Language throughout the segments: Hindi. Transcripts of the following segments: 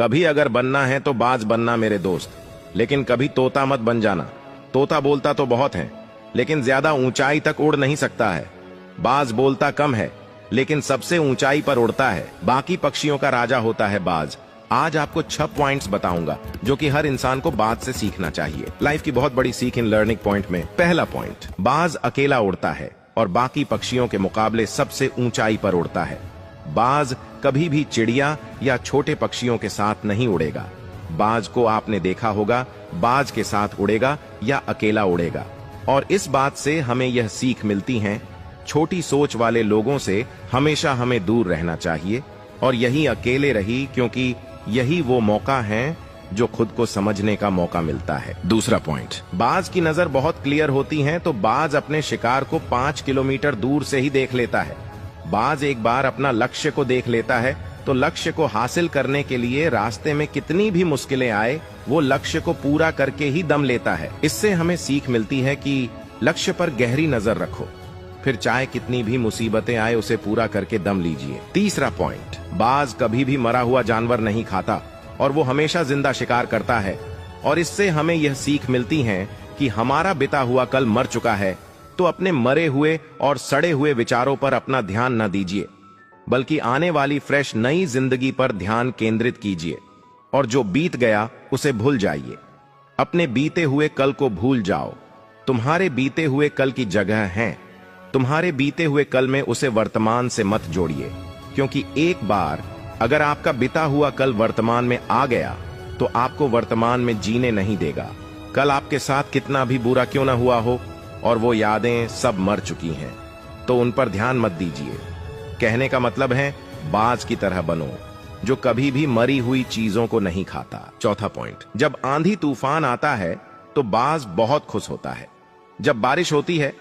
कभी अगर बनना है तो बाज बनना मेरे दोस्त, लेकिन कभी तोता मत बन जाना। तोता बोलता तो बहुत है, लेकिन ज्यादा ऊंचाई तक उड़ नहीं सकता है। बाज बोलता कम है, लेकिन सबसे ऊंचाई पर उड़ता है। बाकी पक्षियों का राजा होता है बाज। आज आपको 6 पॉइंट्स बताऊंगा जो कि हर इंसान को बाज से सीखना चाहिए। लाइफ की बहुत बड़ी सीख इन लर्निंग पॉइंट में। पहला पॉइंट, बाज अकेला उड़ता है और बाकी पक्षियों के मुकाबले सबसे ऊंचाई पर उड़ता है। बाज कभी भी चिड़िया या छोटे पक्षियों के साथ नहीं उड़ेगा। बाज को आपने देखा होगा, बाज के साथ उड़ेगा या अकेला उड़ेगा। और इस बात से हमें यह सीख मिलती है, छोटी सोच वाले लोगों से हमेशा हमें दूर रहना चाहिए और यही अकेले रही, क्योंकि यही वो मौका है जो खुद को समझने का मौका मिलता है। दूसरा पॉइंट, बाज की नजर बहुत क्लियर होती है, तो बाज अपने शिकार को 5 किलोमीटर दूर से ही देख लेता है। बाज एक बार अपना लक्ष्य को देख लेता है तो लक्ष्य को हासिल करने के लिए रास्ते में कितनी भी मुश्किलें आए, वो लक्ष्य को पूरा करके ही दम लेता है। इससे हमें सीख मिलती है कि लक्ष्य पर गहरी नजर रखो, फिर चाहे कितनी भी मुसीबतें आए उसे पूरा करके दम लीजिए। तीसरा पॉइंट, बाज कभी भी मरा हुआ जानवर नहीं खाता और वो हमेशा जिंदा शिकार करता है। और इससे हमें यह सीख मिलती है कि हमारा बिता हुआ कल मर चुका है, तो अपने मरे हुए और सड़े हुए विचारों पर अपना ध्यान न दीजिए, बल्कि आने वाली फ्रेश नई जिंदगी पर ध्यान केंद्रित कीजिए। और जो बीत गया उसे भूल जाइए। अपने बीते हुए कल को भूल जाओ। तुम्हारे बीते हुए कल की जगह है, तुम्हारे बीते हुए कल में उसे वर्तमान से मत जोड़िए, क्योंकि एक बार अगर आपका बिता हुआ कल वर्तमान में आ गया तो आपको वर्तमान में जीने नहीं देगा। कल आपके साथ कितना भी बुरा क्यों ना हुआ हो और वो यादें सब मर चुकी हैं, तो उन पर ध्यान मत दीजिए। कहने का मतलब है, बाज की तरह बनो जो कभी भी मरी हुई चीजों को नहीं खाता। चौथा पॉइंट, जब आंधी तूफान आता है तो बाज बहुत खुश होता है। जब बारिश होती है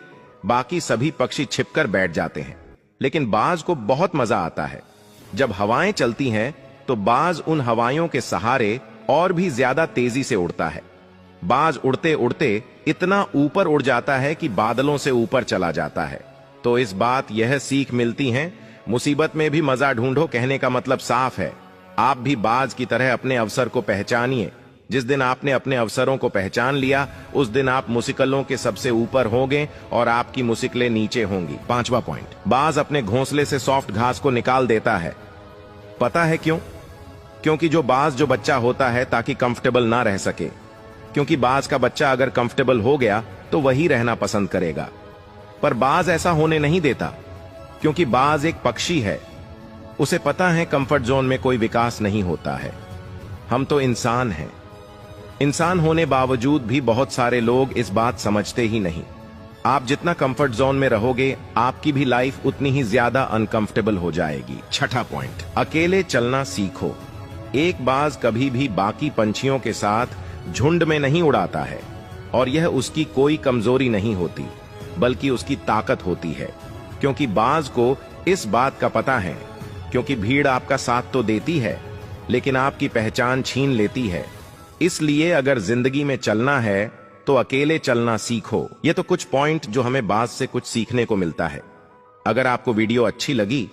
बाकी सभी पक्षी छिपकर बैठ जाते हैं, लेकिन बाज को बहुत मजा आता है। जब हवाएं चलती हैं तो बाज उन हवाओं के सहारे और भी ज्यादा तेजी से उड़ता है। बाज उड़ते उड़ते इतना ऊपर उड़ जाता है कि बादलों से ऊपर चला जाता है। तो इस बात यह सीख मिलती है, मुसीबत में भी मजा ढूंढो। कहने का मतलब साफ है, आप भी बाज की तरह अपने अवसर को पहचानिए। जिस दिन आपने अपने अवसरों को पहचान लिया, उस दिन आप मुश्किलों के सबसे ऊपर होंगे और आपकी मुश्किलें नीचे होंगी। पांचवा पॉइंट, बाज अपने घोंसले से सॉफ्ट घास को निकाल देता है। पता है क्यों? क्योंकि जो बच्चा होता है ताकि कंफर्टेबल ना रह सके, क्योंकि बाज का बच्चा अगर कंफर्टेबल हो गया तो वही रहना पसंद करेगा। पर बाज ऐसा होने नहीं देता, क्योंकि बाज एक पक्षी है। उसे पता है कंफर्ट जोन में कोई विकास नहीं होता है। हम तो इंसान हैं। इंसान होने बावजूद भी बहुत सारे लोग इस बात समझते ही नहीं। आप जितना कंफर्ट जोन में रहोगे, आपकी भी लाइफ उतनी ही ज्यादा अनकंफर्टेबल हो जाएगी। छठा पॉइंट, अकेले चलना सीखो। एक बाज कभी भी बाकी पंछियों के साथ झुंड में नहीं उड़ाता है, और यह उसकी कोई कमजोरी नहीं होती, बल्कि उसकी ताकत होती है। क्योंकि बाज को इस बात का पता है, क्योंकि भीड़ आपका साथ तो देती है, लेकिन आपकी पहचान छीन लेती है। इसलिए अगर जिंदगी में चलना है तो अकेले चलना सीखो। ये तो कुछ पॉइंट जो हमें बाज से कुछ सीखने को मिलता है। अगर आपको वीडियो अच्छी लगी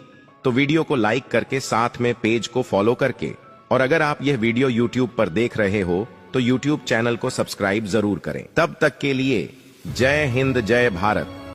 तो वीडियो को लाइक करके, साथ में पेज को फॉलो करके, और अगर आप यह वीडियो YouTube पर देख रहे हो तो YouTube चैनल को सब्सक्राइब जरूर करें। तब तक के लिए जय हिंद, जय भारत।